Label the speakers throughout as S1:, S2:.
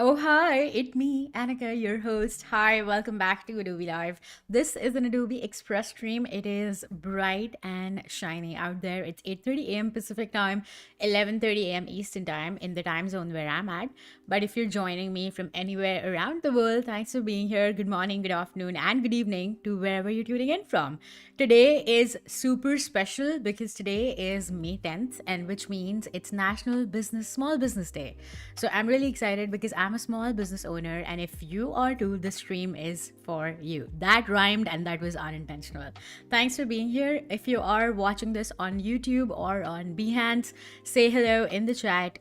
S1: Oh, hi, it's me, Anika, your host. Hi, welcome back to Adobe Live. This is an Adobe Express stream. It is bright and shiny out there. It's 8:30 a.m. Pacific time, 11:30 a.m. Eastern time in the time zone where I'm at. But if you're joining me from anywhere around the world, thanks for being here. Good morning, good afternoon, and good evening to wherever you're tuning in from. Today is super special because today is May 10th, and which means it's National Small Business Day. So I'm really excited because I'm a small business owner, and if you are too, this stream is for you. That rhymed and that was unintentional. Thanks for being here. If you are watching this on YouTube or on Behance, say hello in the chat.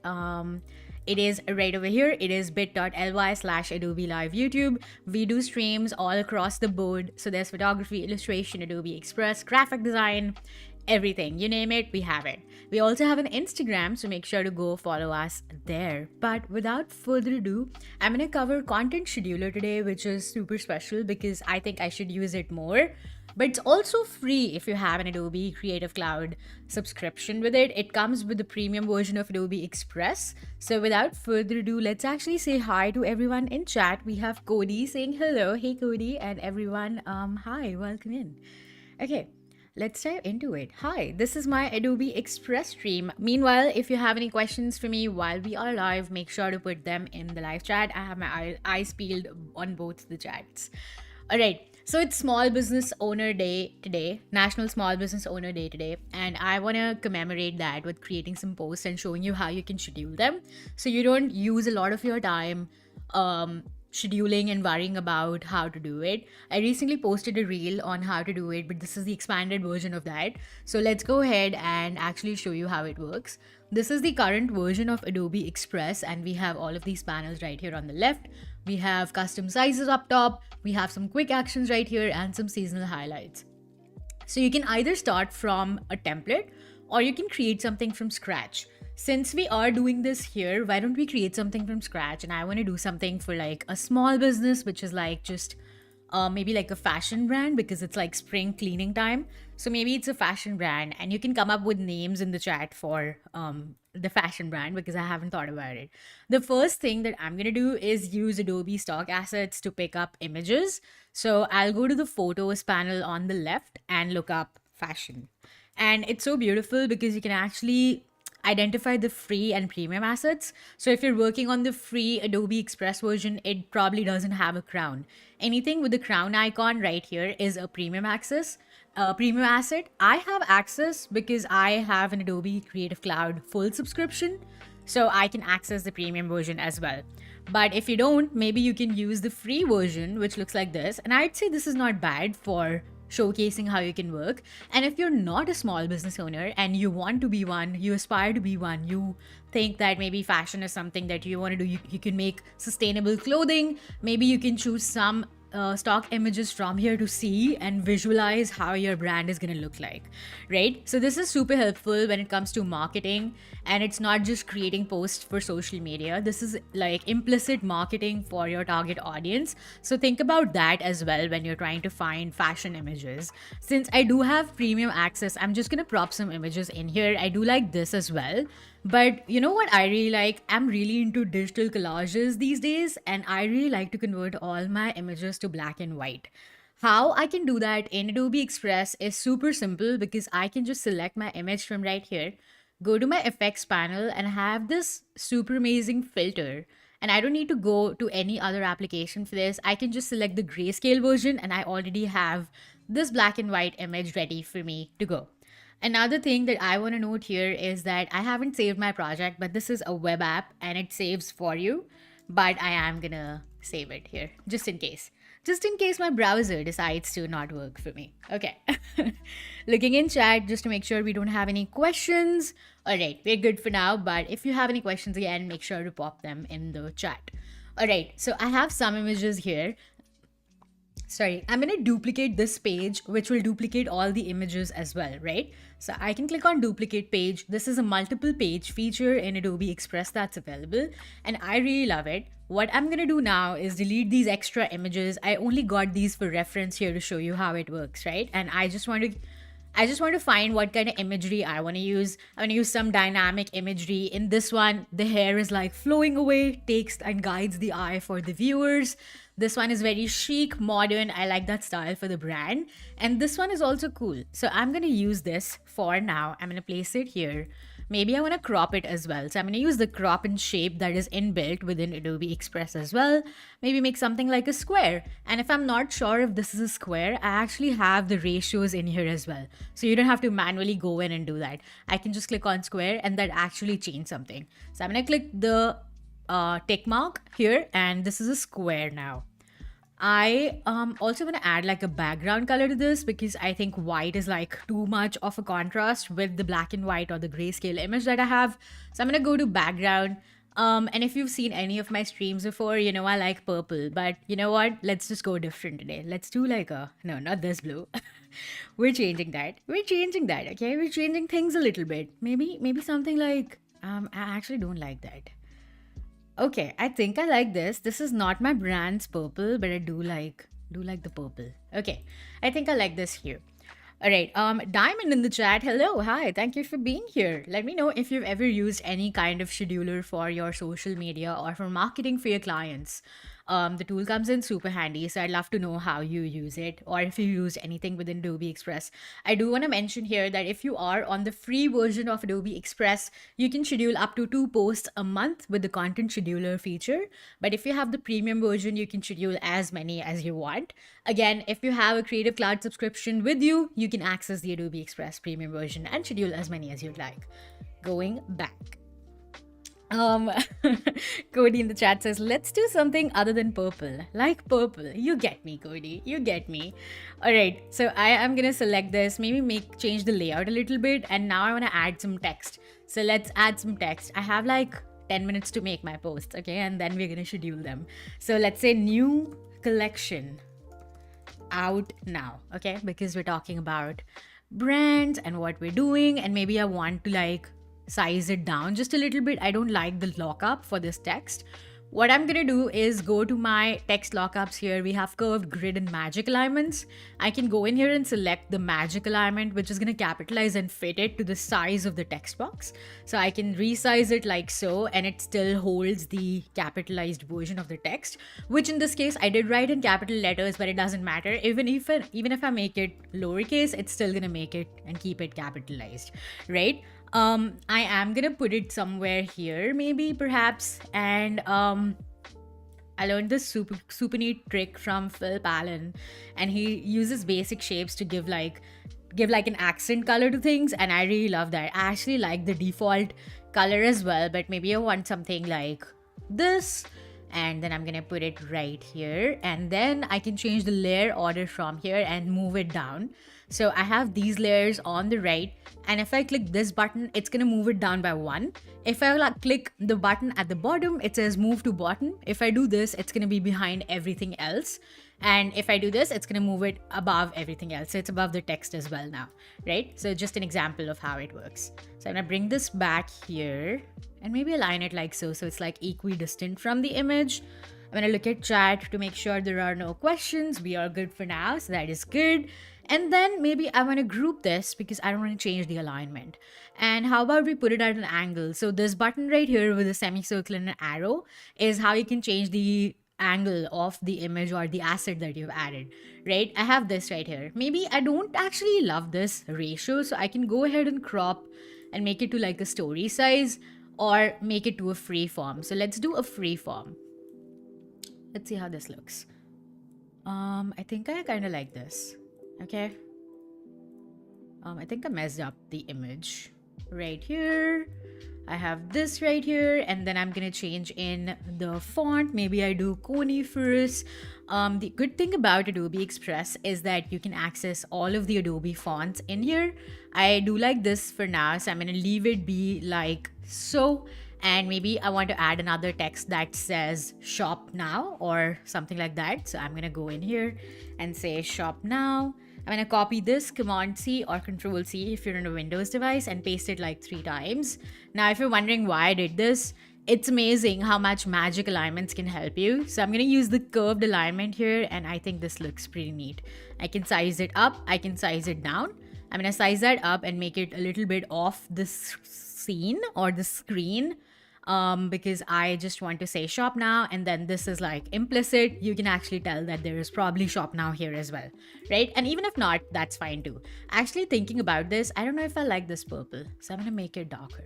S1: It is right over here. It is bit.ly/Adobe Live YouTube. We do streams all across the board. So there's photography, illustration, Adobe Express, graphic design, everything. You name it, we have it. We also have an Instagram, so make sure to go follow us there. But without further ado, I'm going to cover Content Scheduler today, which is super special because I think I should use it more. But it's also free if you have an Adobe Creative Cloud subscription with it. It comes with the premium version of Adobe Express. So without further ado, let's actually say hi to everyone in chat. We have Cody saying hello. Hey Cody, and everyone, hi, welcome in. Okay. Let's dive into it. Hi, this is my Adobe Express stream. Meanwhile, if you have any questions for me while we are live, make sure to put them in the live chat. I have my eyes peeled on both the chats. All right, so it's Small Business Owner Day today, National Small Business Owner Day today, and I want to commemorate that with creating some posts and showing you how you can schedule them so you don't use a lot of your time scheduling and worrying about how to do it. I recently posted a reel on how to do it, but this is the expanded version of that. So let's go ahead and actually show you how it works. This is the current version of Adobe Express, and we have all of these panels right here on the left. We have custom sizes up top, we have some quick actions right here, and some seasonal highlights. So you can either start from a template or you can create something from scratch. Since we are doing this here, why don't we create something from scratch? And I want to do something for like a small business, which is like just maybe like a fashion brand because it's like spring cleaning time. So maybe it's a fashion brand, and you can come up with names in the chat for the fashion brand because I haven't thought about it. The first thing that I'm going to do is use Adobe Stock Assets to pick up images. So I'll go to the photos panel on the left and look up fashion. And it's so beautiful because you can actually identify the free and premium assets. So if you're working on the free Adobe Express version, it probably doesn't have a crown. Anything with the crown icon right here is a premium premium asset. I have access because I have an Adobe Creative Cloud full subscription, so I can access the premium version as well. But if you don't, maybe you can use the free version, which looks like this. And I'd say this is not bad for showcasing how you can work. And if you're not a small business owner and you want to be one, you aspire to be one, you think that maybe fashion is something that you want to do, you can make sustainable clothing, maybe you can choose some stock images from here to see and visualize how your brand is going to look like, right? So this is super helpful when it comes to marketing, and it's not just creating posts for social media. This is like implicit marketing for your target audience. So think about that as well when you're trying to find fashion images. Since I do have premium access, I'm just going to prop some images in here. I do like this as well. But you know what I really like? I'm really into digital collages these days, and I really like to convert all my images to black and white. How I can do that in Adobe Express is super simple because I can just select my image from right here, go to my effects panel, and have this super amazing filter. And I don't need to go to any other application for this. I can just select the grayscale version, and I already have this black and white image ready for me to go. Another thing that I want to note here is that I haven't saved my project, but this is a web app and it saves for you. But I am gonna save it here just in case. Just in case my browser decides to not work for me. Okay. Looking in chat just to make sure we don't have any questions. All right, we're good for now. But if you have any questions again, make sure to pop them in the chat. All right, so I have some images here. Sorry, I'm going to duplicate this page, which will duplicate all the images as well, right? So I can click on duplicate page. This is a multiple page feature in Adobe Express that's available, and I really love it. What I'm going to do now is delete these extra images. I only got these for reference here to show you how it works, right? And I just want to I just want to find what kind of imagery I want to use. I want to use some dynamic imagery. In this one, the hair is like flowing away, takes and guides the eye for the viewers. This one is very chic, modern. I like that style for the brand. And this one is also cool. So I'm going to use this for now. I'm going to place it here. Maybe I want to crop it as well. So I'm going to use the crop and shape that is inbuilt within Adobe Express as well. Maybe make something like a square. And if I'm not sure if this is a square, I actually have the ratios in here as well. So you don't have to manually go in and do that. I can just click on square and that actually change something. So I'm going to click the tick mark here, and this is a square now. I also want to add like a background color to this because I think white is like too much of a contrast with the black and white or the grayscale image that I have. So I'm going to go to background. And if you've seen any of my streams before, you know I like purple. But you know what? Let's just go different today. Let's do like a... No, not this blue. We're changing that. We're changing that, okay? We're changing things a little bit. Maybe something like... I actually don't like that. Okay, I think I like this. This is not my brand's purple, but I do like the purple. Okay, I think I like this here. All right, Diamond in the chat. Hello, hi, thank you for being here. Let me know if you've ever used any kind of scheduler for your social media or for marketing for your clients. The tool comes in super handy, so I'd love to know how you use it or if you use anything within Adobe Express. I do want to mention here that if you are on the free version of Adobe Express, you can schedule up to 2 posts a month with the content scheduler feature. But if you have the premium version, you can schedule as many as you want. Again, if you have a Creative Cloud subscription with you, you can access the Adobe Express premium version and schedule as many as you'd like. Going back. Cody in the chat says, let's do something other than purple. Like purple. You get me, Cody. You get me. All right. So I am going to select this, maybe change the layout a little bit. And now I want to add some text. So let's add some text. I have like 10 minutes to make my posts. Okay. And then we're going to schedule them. So let's say new collection out now. Okay. Because we're talking about brands and what we're doing. And maybe I want to like size it down just a little bit. I don't like the lockup for this text. What I'm gonna do is go to my text lockups here. We have curved, grid, and magic alignments. I can go in here and select the magic alignment, which is gonna capitalize and fit it to the size of the text box. So I can resize it like so, and it still holds the capitalized version of the text, which in this case I did write in capital letters, but it doesn't matter. Even if I make it lowercase, it's still gonna make it and keep it capitalized, right? I am gonna put it somewhere here, maybe, perhaps, and I learned this super neat trick from Phil Pallen, and he uses basic shapes to give like an accent color to things, and I really love that. I actually like the default color as well, but maybe I want something like this, and then I'm gonna put it right here, and then I can change the layer order from here and move it down. So I have these layers on the right, and if I click this button, it's gonna move it down by 1. If I click the button at the bottom, it says move to bottom. If I do this, it's gonna be behind everything else. And if I do this, it's gonna move it above everything else. So it's above the text as well now, right? So just an example of how it works. So I'm gonna bring this back here and maybe align it like so. So it's like equidistant from the image. I'm gonna look at chat to make sure there are no questions. We are good for now, so that is good. And then maybe I want to group this because I don't want to change the alignment. And how about we put it at an angle? So this button right here with a semicircle and an arrow is how you can change the angle of the image or the asset that you've added, right? I have this right here. Maybe I don't actually love this ratio, so I can go ahead and crop and make it to like a story size or make it to a free form. So let's do a free form. Let's see how this looks. I think I kind of like this. Okay. I think I messed up the image right here. I have this right here, and then I'm gonna change in the font. Maybe I do Coney first. The good thing about Adobe Express is that you can access all of the Adobe fonts in here. I do like this for now, so I'm gonna leave it be like so. And maybe I want to add another text that says shop now or something like that. So I'm gonna go in here and say shop now. I'm gonna copy this, Command C or Control C if you're on a Windows device, and paste it like 3 times. Now, if you're wondering why I did this, it's amazing how much magic alignments can help you. So I'm gonna use the curved alignment here, and I think this looks pretty neat. I can size it up, I can size it down. I'm going to size that up and make it a little bit off this scene or the screen, because I just want to say shop now, and then this is like implicit. You can actually tell that there is probably shop now here as well, right? And even if not, that's fine too. Actually, thinking about this, I don't know if I like this purple, so I'm gonna make it darker.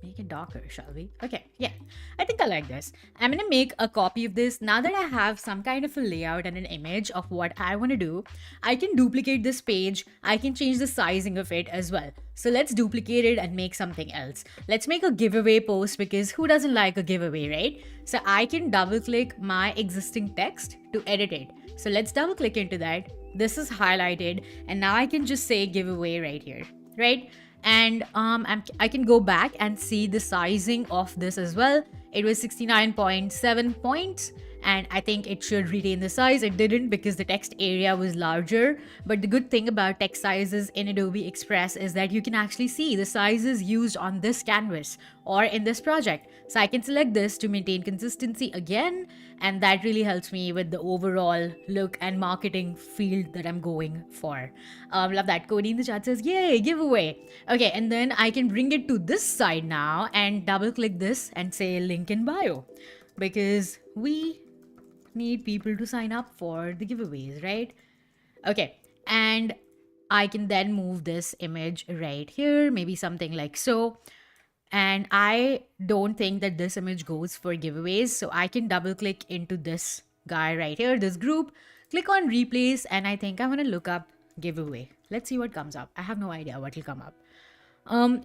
S1: Make it darker, shall we? Okay, yeah, I think I like this. I'm gonna make a copy of this. Now that I have some kind of a layout and an image of what I want to do, I can duplicate this page. I can change the sizing of it as well. So let's duplicate it and make something else. Let's make a giveaway post, because who doesn't like a giveaway, right? So I can double click my existing text to edit it. So let's double click into that. This is highlighted, and now I can just say giveaway right here, right? And I can go back and see the sizing of this as well. It was 69.7 points, and I think it should retain the size. It didn't, because the text area was larger. But the good thing about text sizes in Adobe Express is that you can actually see the sizes used on this canvas or in this project. So I can select this to maintain consistency again, and that really helps me with the overall look and marketing field that I'm going for. Love that. Cody in the chat says, yay, giveaway. Okay, and then I can bring it to this side now and double click this and say link in bio, because we need people to sign up for the giveaways, right? Okay, and I can then move this image right here, maybe something like so. And I don't think that this image goes for giveaways, so I can double click into this guy right here, this group, click on replace, and I think I'm gonna look up giveaway. Let's see what comes up. I have no idea what will come up.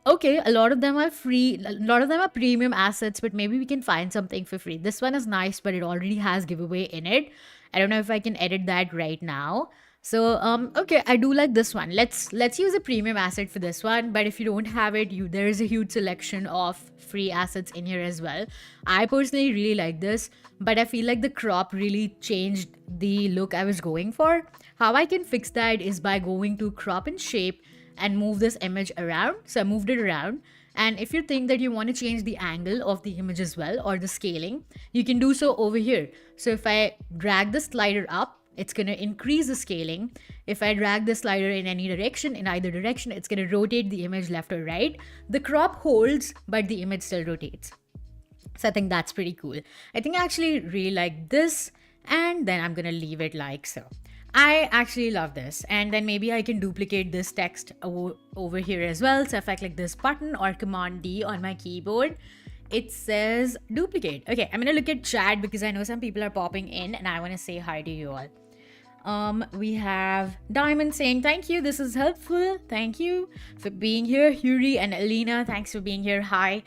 S1: Okay, a lot of them are free, a lot of them are premium assets, but maybe we can find something for free. This one is nice, but it already has giveaway in it. I don't know if I can edit that right now. So okay, I do like this one. Let's use a premium asset for this one. But if you don't have it, there is a huge selection of free assets in here as well. I personally really like this, but I feel like the crop really changed the look I was going for. How I can fix that is by going to crop and shape and move this image around. So I moved it around. And if you think that you want to change the angle of the image as well, or the scaling, you can do so over here. So if I drag the slider up, it's going to increase the scaling. If I drag the slider in any direction, in either direction, it's going to rotate the image left or right. The crop holds, but the image still rotates. So I think that's pretty cool. I think I actually really like this, and then I'm going to leave it like so. I actually love this. And then maybe I can duplicate this text over here as well. So if I click this button or Command D on my keyboard, it says duplicate. Okay, I'm gonna look at chat because I know some people are popping in and I want to say hi to you all. We have Diamond saying thank you, this is helpful. Thank you for being here. Yuri and Alina, thanks for being here. Hi.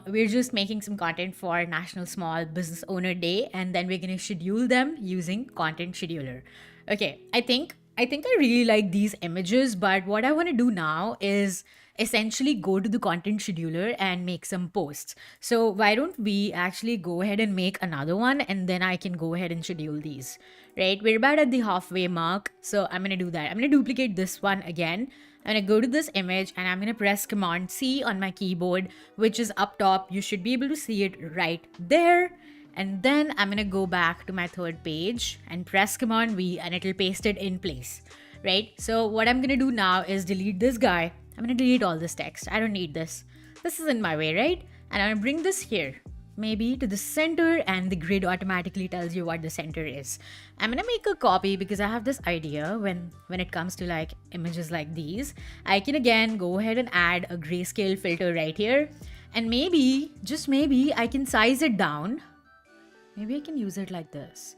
S1: We're just making some content for National Small Business Owner Day, and then we're gonna schedule them using Content Scheduler. Okay, I think I really like these images, but what I want to do now is essentially go to the content scheduler and make some posts. So why don't we actually go ahead and make another one, and then I can go ahead and schedule these, right? We're about at the halfway mark, so I'm going to do that. I'm going to duplicate this one again. I'm going to go to this image and I'm going to press Command C on my keyboard, which is up top. You should be able to see it right there. And then I'm going to go back to my third page and press Command V, and it'll paste it in place, right? So what I'm going to do now is delete this guy. I'm going to delete all this text. I don't need this. This is in my way, right? And I'm going to bring this here, maybe to the center, and the grid automatically tells you what the center is. I'm going to make a copy because I have this idea when it comes to like images like these. I can again go ahead and add a grayscale filter right here. And maybe, just maybe, I can size it down. Maybe I can use it like this.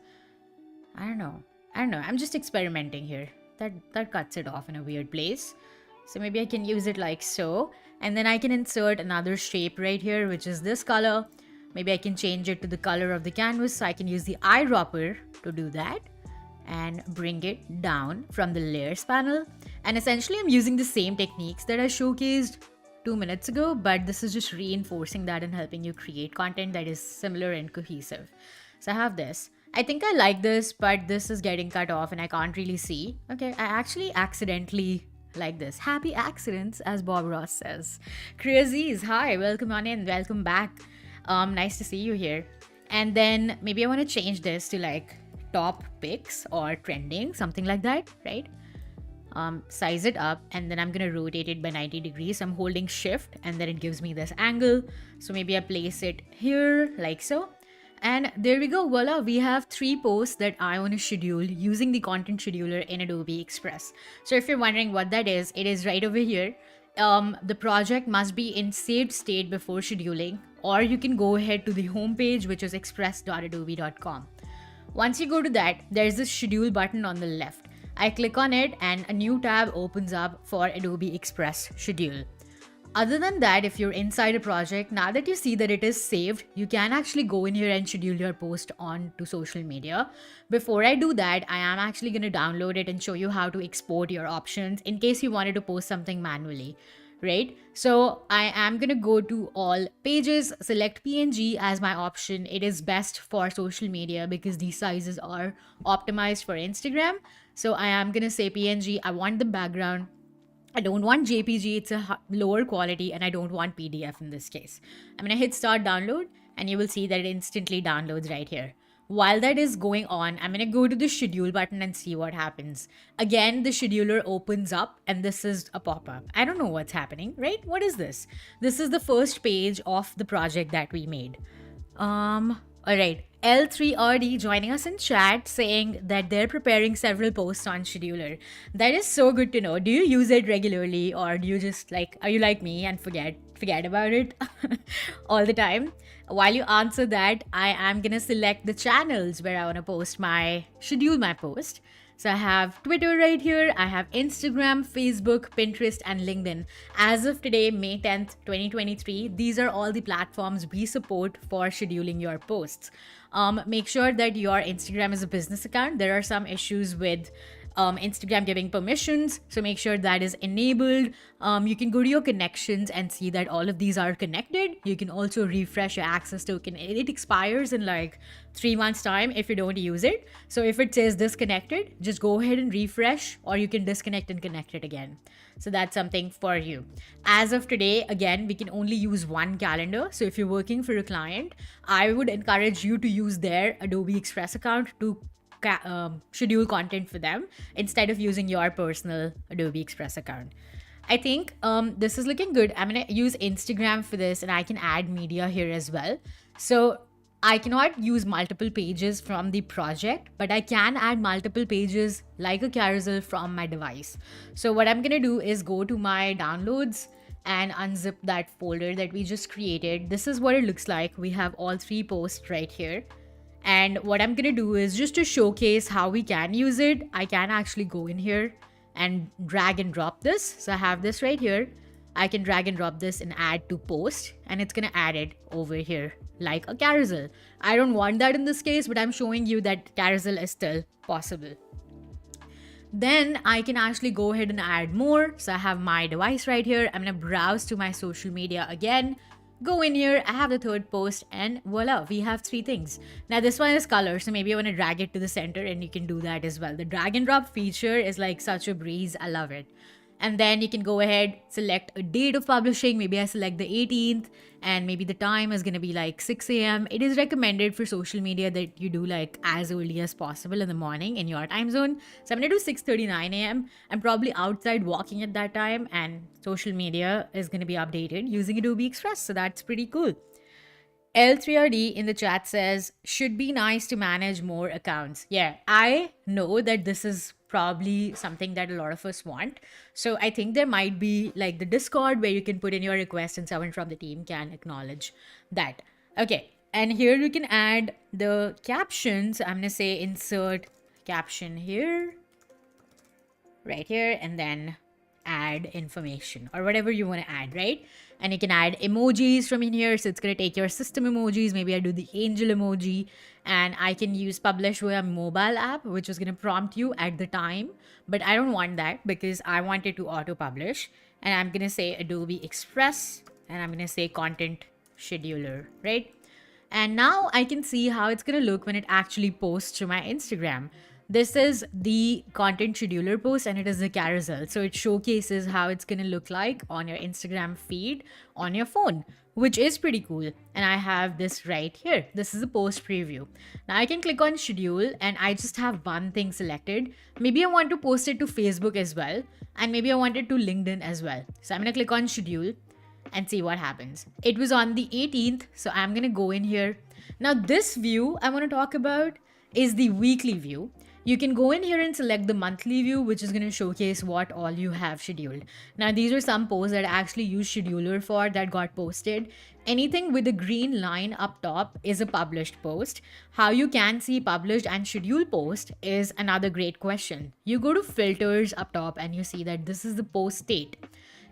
S1: I don't know. I'm just experimenting here. That cuts it off in a weird place. So maybe I can use it like so. And then I can insert another shape right here, which is this color. Maybe I can change it to the color of the canvas. So I can use the eyedropper to do that and bring it down from the layers panel. And essentially I'm using the same techniques that I showcased 2 minutes ago, but this is just reinforcing that and helping you create content that is similar and cohesive. So I have this. I think I like this, but this is getting cut off and I can't really see. Okay, I actually accidentally like this. Happy accidents, as Bob Ross says. Crazies, hi, welcome on in, welcome back. Nice to see you here. And then maybe I want to change this to like top picks or trending, something like that, right? size it up, and then I'm going to rotate it by 90 degrees. I'm holding shift and then it gives me this angle. So maybe I place it here like so. And there we go, voila, we have 3 posts that I want to schedule using the content scheduler in Adobe Express. So if you're wondering what that is, it is right over here. The project must be in saved state before scheduling, or you can go ahead to the home page, which is express.adobe.com. Once you go to that, there's this schedule button on the left. I click on it and a new tab opens up for Adobe Express Schedule. Other than that, if you're inside a project, now that you see that it is saved, you can actually go in here and schedule your post on to social media. Before I do that, I am actually going to download it and show you how to export your options in case you wanted to post something manually, right? So I am going to go to all pages, select PNG as my option. It is best for social media because these sizes are optimized for Instagram. So I am going to say PNG. I want the background. I don't want JPG, it's a lower quality, and I don't want PDF in this case. I'm gonna hit start download and you will see that it instantly downloads right here. While that is going on, I'm gonna go to the schedule button and see what happens. Again, the scheduler opens up and this is a pop-up. I don't know what's happening, right? What is this? This is the first page of the project that we made. Alright, L3RD joining us in chat saying that they're preparing several posts on scheduler. That is so good to know. Do you use it regularly, or do you just are you like me and forget about it all the time? While you answer that, I am gonna select the channels where I want to schedule my post. So I have Twitter right here, I have Instagram, Facebook, Pinterest, and LinkedIn. As of today, May 10th, 2023, these are all the platforms we support for scheduling your posts. Make sure that your Instagram is a business account. There are some issues with Instagram giving permissions, so make sure that is enabled. You can go to your connections and see that all of these are connected. You can also refresh your access token. It expires in 3 months time if you don't use it. So if it says disconnected, just go ahead and refresh, or you can disconnect and connect it again. So that's something for you. As of today, again, we can only use one calendar. So if you're working for a client, I would encourage you to use their Adobe Express account to schedule content for them instead of using your personal Adobe Express account. I think this is looking good. I'm going to use Instagram for this, and I can add media here as well. So I cannot use multiple pages from the project, but I can add multiple pages like a carousel from my device. So what I'm going to do is go to my downloads and unzip that folder that we just created. This is what it looks like. We have all 3 posts right here. And what I'm going to do is, just to showcase how we can use it, I can actually go in here and drag and drop this. So I have this right here. I can drag and drop this and add to post, and it's going to add it over here like a carousel. I don't want that in this case, but I'm showing you that carousel is still possible. Then I can actually go ahead and add more. So I have my device right here. I'm going to browse to my social media again. Go in here, I have the 3rd post, and voila, we have 3 things. Now this one is color, so maybe I want to drag it to the center, and you can do that as well. The drag and drop feature is such a breeze. I love it. And then you can go ahead, select a date of publishing. Maybe I select the 18th, and maybe the time is going to be 6 a.m. It is recommended for social media that you do as early as possible in the morning in your time zone. So I'm going to do 6:39 a.m. I'm probably outside walking at that time, and social media is going to be updated using Adobe Express. So that's pretty cool. L3RD in the chat says, should be nice to manage more accounts. Yeah, I know that this is probably something that a lot of us want. So I think there might be the Discord where you can put in your request and someone from the team can acknowledge that. Okay, and here you can add the captions. I'm going to say insert caption here, right here, and then add information or whatever you want to add, right? And you can add emojis from in here. So it's going to take your system emojis. Maybe I do the angel emoji, and I can use publish via mobile app, which is going to prompt you at the time. But I don't want that because I want it to auto publish. And I'm going to say Adobe Express, and I'm going to say content scheduler, right? And now I can see how it's going to look when it actually posts to my Instagram. This is the content scheduler post and it is the carousel. So it showcases how it's going to look like on your Instagram feed on your phone, which is pretty cool. And I have this right here. This is a post preview. Now I can click on schedule and I just have one thing selected. Maybe I want to post it to Facebook as well. And maybe I want it to LinkedIn as well. So I'm going to click on schedule and see what happens. It was on the 18th. So I'm going to go in here. Now this view I want to talk about is the weekly view. You can go in here and select the monthly view, which is going to showcase what all you have scheduled. Now, these are some posts that I actually use scheduler for that got posted. Anything with a green line up top is a published post. How you can see published and scheduled post is another great question. You go to filters up top and you see that this is the post state.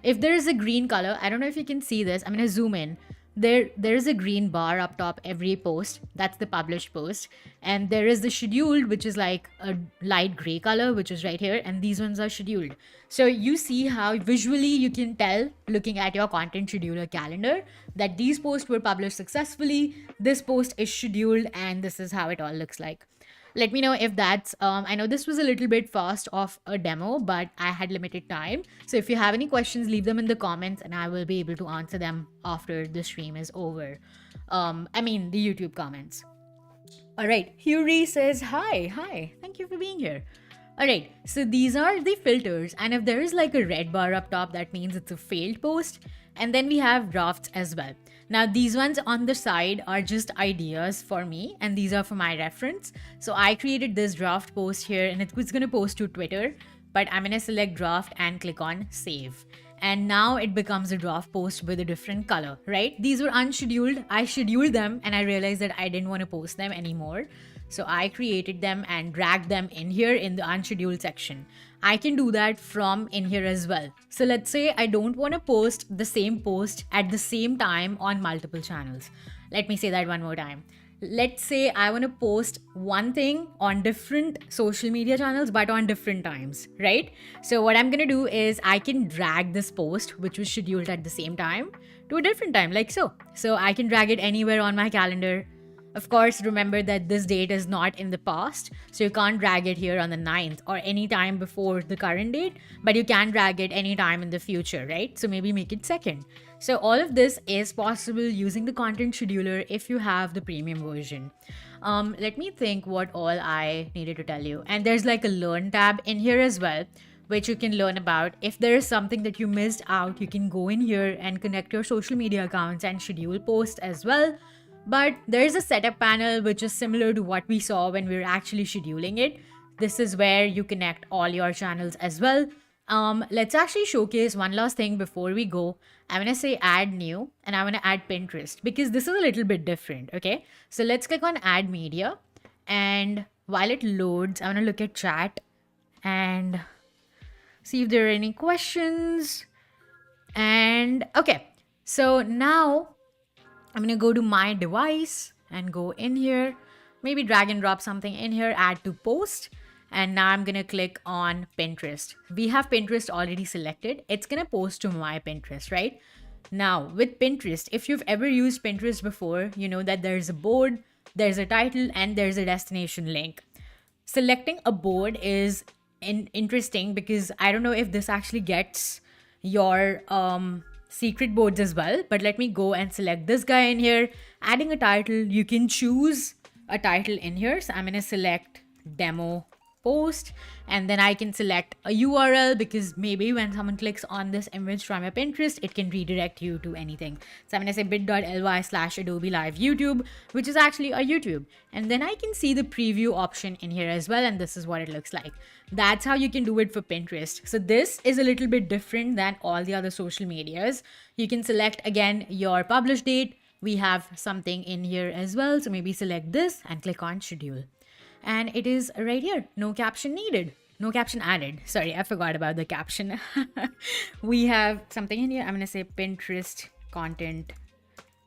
S1: If there is a green color, I don't know if you can see this. I'm going to zoom in. There is a green bar up top every post. That's the published post. And there is the scheduled, which is like a light gray color, which is right here. And these ones are scheduled. So you see how visually you can tell looking at your content scheduler calendar that these posts were published successfully. This post is scheduled and this is how it all looks like. Let me know if that's, I know this was a little bit fast of a demo, but I had limited time. So if you have any questions, leave them in the comments and I will be able to answer them after the stream is over. The YouTube comments. All right, Huri says, hi, thank you for being here. All right, so these are the filters. And if there is like a red bar up top, that means it's a failed post. And then we have drafts as well. Now, these ones on the side are just ideas for me, and these are for my reference. So I created this draft post here, and it was going to post to Twitter, but I'm going to select draft and click on save. And now it becomes a draft post with a different color, right? These were unscheduled. I scheduled them, and I realized that I didn't want to post them anymore. So I created them and dragged them in here in the unscheduled section. I can do that from in here as well. So let's say I don't want to post the same post at the same time on multiple channels. Let me say that one more time. Let's say I want to post one thing on different social media channels, but on different times, right? So what I'm going to do is I can drag this post, which was scheduled at the same time, to a different time, like so. So I can drag it anywhere on my calendar. Of course, remember that this date is not in the past, so you can't drag it here on the 9th or any time before the current date, but you can drag it anytime in the future, right? So maybe make it 2nd. So all of this is possible using the content scheduler if you have the premium version. Let me think what all I needed to tell you. And there's like a learn tab in here as well, which you can learn about. If there is something that you missed out, you can go in here and connect your social media accounts and schedule posts as well. But there is a setup panel which is similar to what we saw when we were actually scheduling it. This is where you connect all your channels as well. Let's actually showcase one last thing before we go. I'm going to say add new and I'm going to add Pinterest because this is a little bit different. Okay, so let's click on add media. And while it loads, I'm going to look at chat and see if there are any questions. And okay, so now I'm going to go to my device and go in here, maybe drag and drop something in here, add to post. And now I'm going to click on Pinterest. We have Pinterest already selected. It's going to post to my Pinterest, right? Now with Pinterest, if you've ever used Pinterest before, you know that there's a board, there's a title, and there's a destination link. Selecting a board is interesting because I don't know if this actually gets your secret boards as well, but let me go and select this guy in here. Adding a title, you can choose a title in here. So I'm going to select demo post and then I can select a URL because maybe when someone clicks on this image from your Pinterest, it can redirect you to anything. So I'm going to say bit.ly/Adobe Live YouTube, which is actually a YouTube. And then I can see the preview option in here as well. And this is what it looks like. That's how you can do it for Pinterest. So this is a little bit different than all the other social medias. You can select again your publish date. We have something in here as well. So maybe select this and click on schedule. And it is right here. No caption needed. No caption added. Sorry, I forgot about the caption. We have something in here. I'm going to say Pinterest content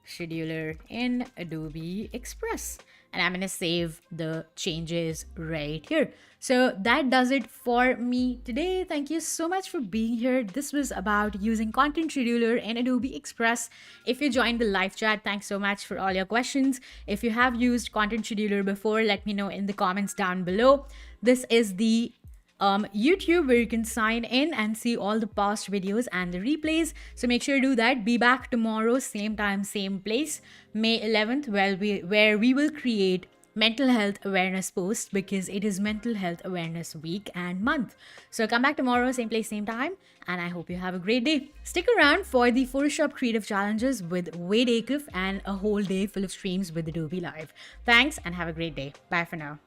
S1: scheduler in Adobe Express. And I'm going to save the changes right here. So that does it for me today. Thank you so much for being here. This was about using Content Scheduler in Adobe Express. If you joined the live chat, thanks so much for all your questions. If you have used Content Scheduler before, let me know in the comments down below. This is the YouTube where you can sign in and see all the past videos and the replays. So make sure to do that. Be back tomorrow, same time, same place, May 11th, where we will create mental health awareness posts because it is mental health awareness week and month. So come back tomorrow, same place, same time, and I hope you have a great day. Stick around for the Photoshop creative challenges with Wade Acuff and a whole day full of streams with Adobe Live. Thanks and have a great day. Bye for now.